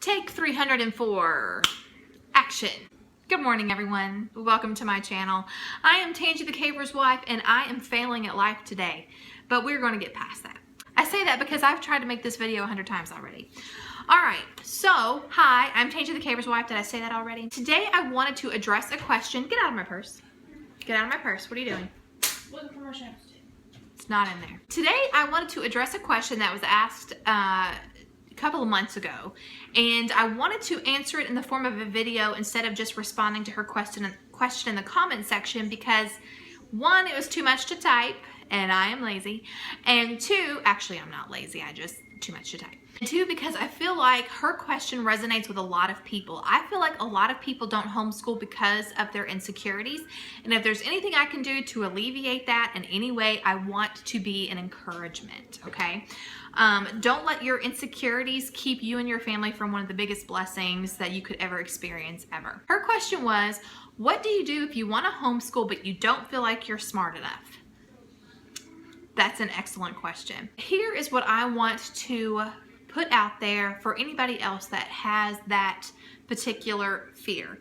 Take 304. Action. Good morning, everyone. Welcome to my channel. I am Tangie the Caver's wife, and I am failing at life today, but we're going to get past that. I say that because I've tried to make this video 100 times already. All right, so hi, I'm Tangie the Caver's wife. Did I say that already? Today I wanted to address a question. Get out of my purse. Get out of my purse. What are you doing? Looking for my chapstick. It's not in there. Today I wanted to address a question that was asked a couple of months ago, and I wanted to answer it in the form of a video instead of just responding to her question in the comment section, because one, it was too much to type and I am lazy, and two, actually I'm not lazy, I just too much to type. And two, because I feel like her question resonates with a lot of people. I feel like a lot of people don't homeschool because of their insecurities, and if there's anything I can do to alleviate that in any way, I want to be an encouragement, okay? Don't let your insecurities keep you and your family from one of the biggest blessings that you could ever experience ever. Her question was, what do you do if you want to homeschool but you don't feel like you're smart enough? That's an excellent question. Here is what I want to put out there for anybody else that has that particular fear.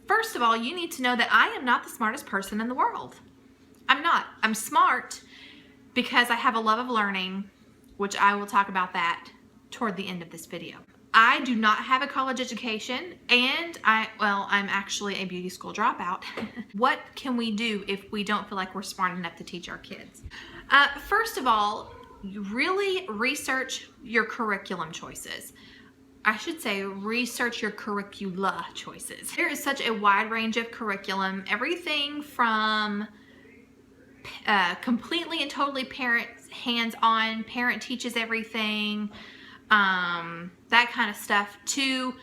First of all, you need to know that I am not the smartest person in the world. I'm not. I'm smart because I have a love of learning, which I will talk about that toward the end of this video. I do not have a college education, and I'm actually a beauty school dropout. What can we do if we don't feel like we're smart enough to teach our kids? First of all, you really research your curriculum choices. I should say research your curricula choices. There is such a wide range of curriculum, everything from completely and totally parent hands-on, parent teaches everything, that kind of stuff, to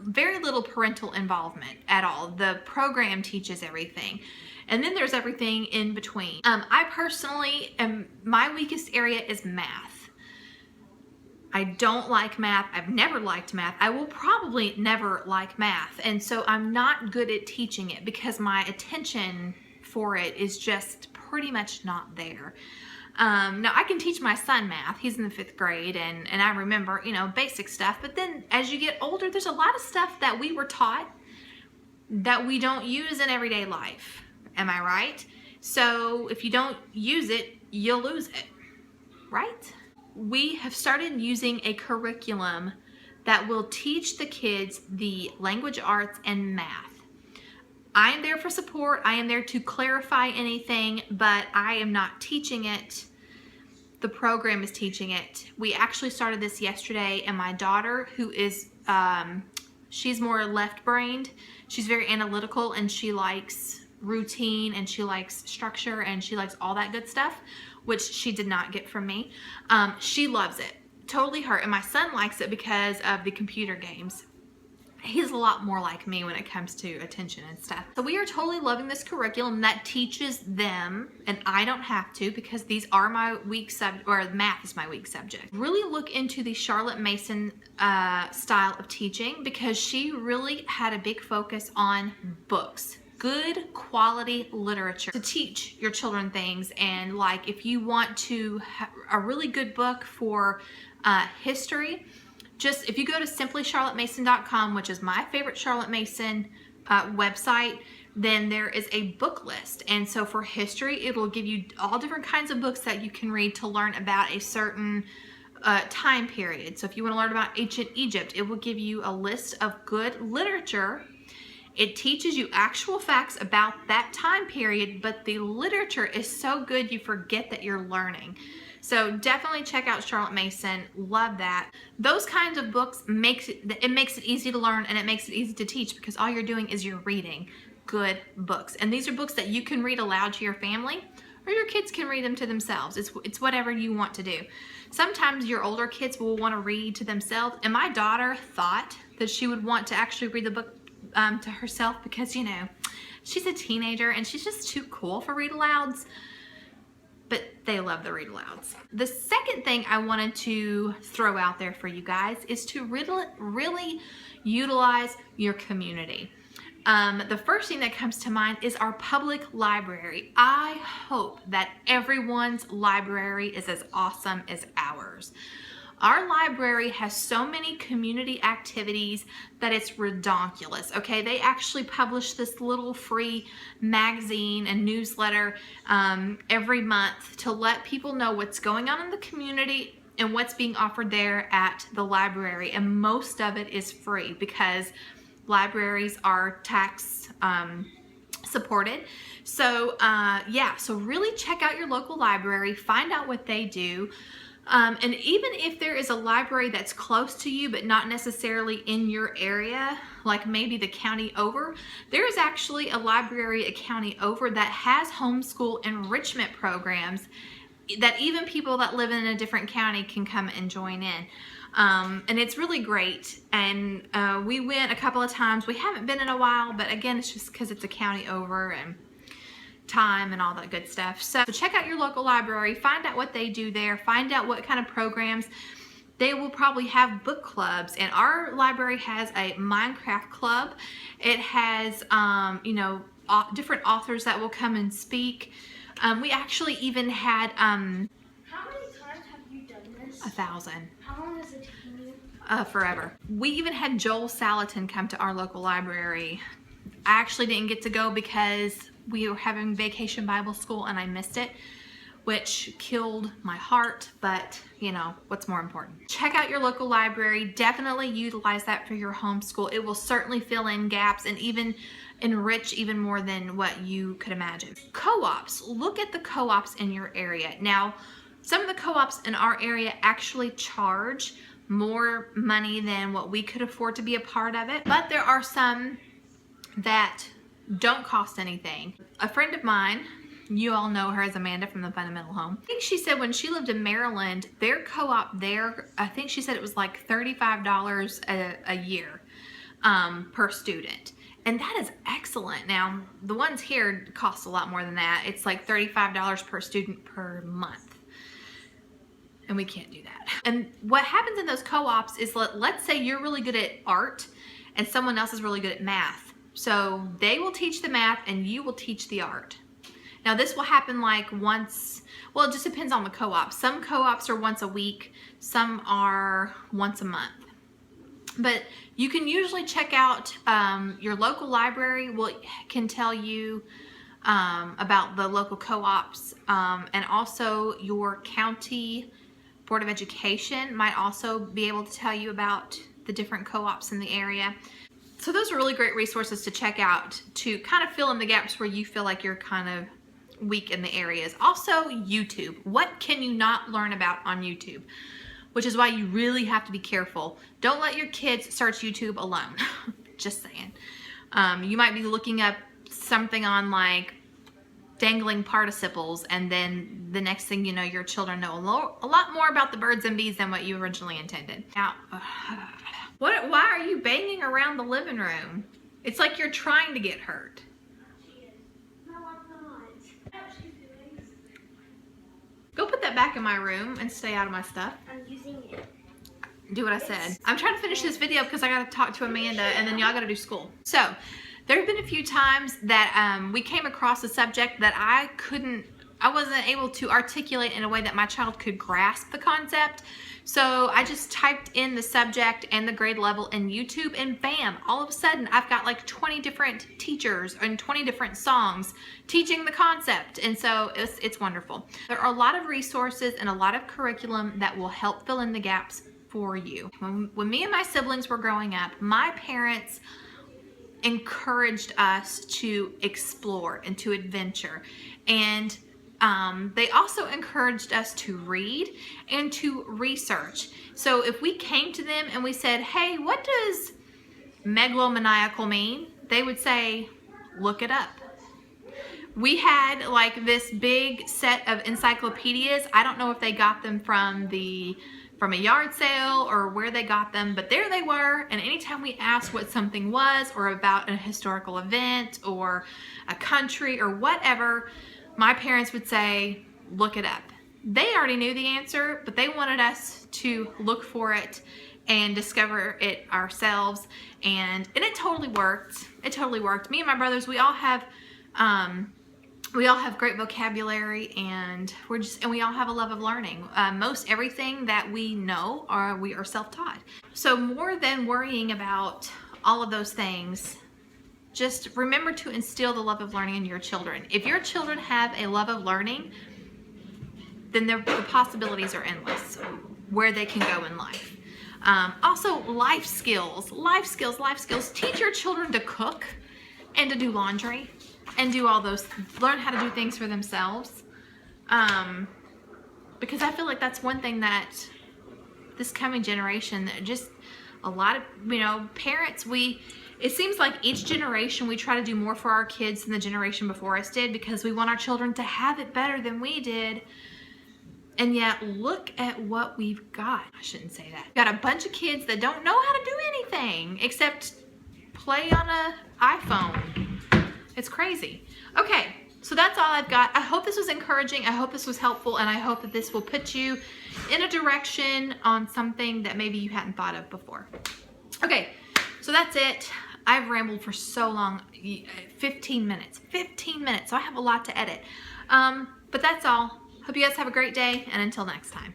very little parental involvement at all. The program teaches everything. And then there's everything in between. I personally my weakest area is math. I don't like math. I've never liked math. I will probably never like math. And so I'm not good at teaching it because my attention for it is just pretty much not there. Now I can teach my son math. He's in the 5th grade, and I remember, basic stuff. But then as you get older, there's a lot of stuff that we were taught that we don't use in everyday life. Am I right? So if you don't use it, you'll lose it, right? We have started using a curriculum that will teach the kids the language arts and math. I am there for support. I am there to clarify anything, but I am not teaching it. The program is teaching it. We actually started this yesterday, and my daughter, who is, she's more left-brained. She's very analytical, and she likes routine, and she likes structure, and she likes all that good stuff, which she did not get from me. She loves it. Totally her. And my son likes it because of the computer games. He's a lot more like me when it comes to attention and stuff. So we are totally loving this curriculum that teaches them, and I don't have to because these are my weak subject, or math is my weak subject. Really look into the Charlotte Mason style of teaching, because she really had a big focus on books. Good quality literature to teach your children things. And like, if you want to have a really good book for history, just if you go to simplycharlottemason.com, which is my favorite Charlotte Mason website, then there is a book list. And so for history, it'll give you all different kinds of books that you can read to learn about a certain time period. So if you want to learn about ancient Egypt, it will give you a list of good literature. It teaches you actual facts about that time period, but the literature is so good you forget that you're learning. So definitely check out Charlotte Mason. Love that. Those kinds of books makes it easy to learn, and it makes it easy to teach, because all you're doing is you're reading good books. And these are books that you can read aloud to your family, or your kids can read them to themselves. It's whatever you want to do. Sometimes your older kids will want to read to themselves, and my daughter thought that she would want to actually read the book to herself, because she's a teenager and she's just too cool for read alouds, but they love the read alouds. The second thing I wanted to throw out there for you guys is to really utilize your community. The first thing that comes to mind is our public library. I hope that everyone's library is as awesome as ours. Our library has so many community activities that it's redonkulous, okay? They actually publish this little free magazine and newsletter every month to let people know what's going on in the community and what's being offered there at the library. And most of it is free because libraries are tax supported. So yeah, so really check out your local library, find out what they do. And even if there is a library that's close to you but not necessarily in your area, like maybe the county over, there is actually a library a county over that has homeschool enrichment programs that even people that live in a different county can come and join in. And it's really great. And we went a couple of times. We haven't been in a while, but again, it's just because it's a county over and time and all that good stuff. So check out your local library, find out what they do there, find out what kind of programs. They will probably have book clubs, and our library has a Minecraft club. It has, you know, different authors that will come and speak. We actually even had, How many times have you done this? 1,000. How long has it taken you? Forever. We even had Joel Salatin come to our local library. I actually didn't get to go because we were having vacation Bible school and I missed it, which killed my heart, but you know, what's more important? Check out your local library. Definitely utilize that for your homeschool. It will certainly fill in gaps and even enrich even more than what you could imagine. Co-ops, look at the co-ops in your area. Now, some of the co-ops in our area actually charge more money than what we could afford to be a part of it, but there are some that don't cost anything. A friend of mine, you all know her as Amanda from the Fundamental Home. I think she said when she lived in Maryland, their co-op there, I think she said it was like $35 a year per student. And that is excellent. Now, the ones here cost a lot more than that. It's like $35 per student per month. And we can't do that. And what happens in those co-ops is, let's say you're really good at art and someone else is really good at math. So they will teach the math and you will teach the art. Now this will happen like once, well, it just depends on the co-op. Some co-ops are once a week, some are once a month. But you can usually check out your local library can tell you about the local co-ops, and also your county Board of Education might also be able to tell you about the different co-ops in the area. So those are really great resources to check out to kind of fill in the gaps where you feel like you're kind of weak in the areas. Also, YouTube. What can you not learn about on YouTube? Which is why you really have to be careful. Don't let your kids search YouTube alone. Just saying. You might be looking up something on like dangling participles, and then the next thing you know, your children know a lot more about the birds and bees than what you originally intended. Now, why are you banging around the living room? It's like you're trying to get hurt. No, I'm not. What she's doing. Go put that back in my room and stay out of my stuff. I'm using it. Do what I said. I'm trying to finish this video because I got to talk to Amanda and then y'all got to do school. So there have been a few times that we came across a subject that I wasn't able to articulate in a way that my child could grasp the concept. So I just typed in the subject and the grade level in YouTube, and bam, all of a sudden I've got like 20 different teachers and 20 different songs teaching the concept. And so it's wonderful. There are a lot of resources and a lot of curriculum that will help fill in the gaps for you. When me and my siblings were growing up, my parents encouraged us to explore and to adventure, and they also encouraged us to read and to research. So if we came to them and we said, hey, what does megalomaniacal mean? They would say, look it up. We had like this big set of encyclopedias. I don't know if they got them from a yard sale or where they got them, but there they were. And anytime we asked what something was, or about a historical event or a country or whatever, my parents would say, look it up. They already knew the answer, but they wanted us to look for it and discover it ourselves. And it totally worked. It totally worked. Me and my brothers, we all have we all have great vocabulary, and we all have a love of learning. Most everything that we know we are self-taught. So more than worrying about all of those things, just remember to instill the love of learning in your children. If your children have a love of learning, then the possibilities are endless where they can go in life. Also, life skills. Teach your children to cook and to do laundry and do all those, learn how to do things for themselves. Because I feel like that's one thing that this coming generation, just a lot of, parents, it seems like each generation we try to do more for our kids than the generation before us did, because we want our children to have it better than we did. And yet, look at what we've got. I shouldn't say that. We've got a bunch of kids that don't know how to do anything except play on an iPhone. It's crazy. Okay, so that's all I've got. I hope this was encouraging. I hope this was helpful, and I hope that this will put you in a direction on something that maybe you hadn't thought of before. Okay, so that's it. I've rambled for so long, 15 minutes, so I have a lot to edit. But that's all. Hope you guys have a great day, and until next time.